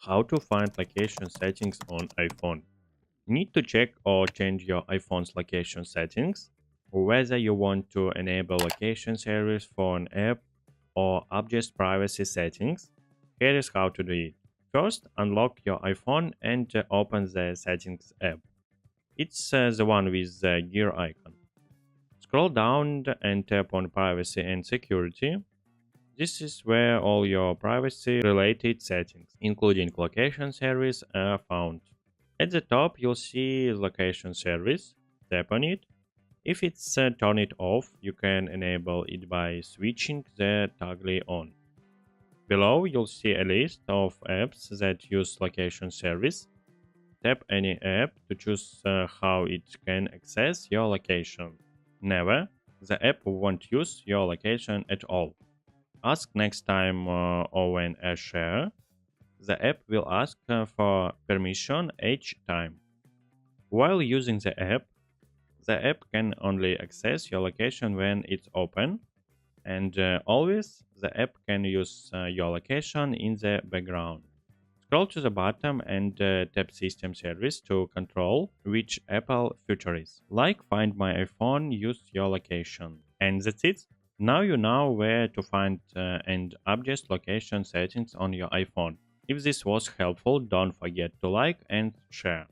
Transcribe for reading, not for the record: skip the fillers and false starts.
How to find location settings on iPhone. Need to check or change your iPhone's location settings, whether you want to enable location service for an app or object privacy settings. Here is how to do it. First, unlock your iPhone and open the settings app. It's the one with the gear icon. Scroll down and tap on privacy and security. This is where all your privacy related settings, including location service, are found. At the top, you'll see location service. Tap on it. If it's turn it off, you can enable it by switching the toggle on. Below, you'll see a list of apps that use location service. Tap any app to choose how it can access your location. Never, the app won't use your location at all. Ask next time or when a share. The app will ask for permission each time. While using the app can only access your location when it's open, and always the app can use your location in the background. Scroll to the bottom and tap System Service to control which Apple feature is. Like Find My iPhone, use your location. And that's it. Now you know where to find and adjust location settings on your iPhone. If this was helpful, don't forget to like and share.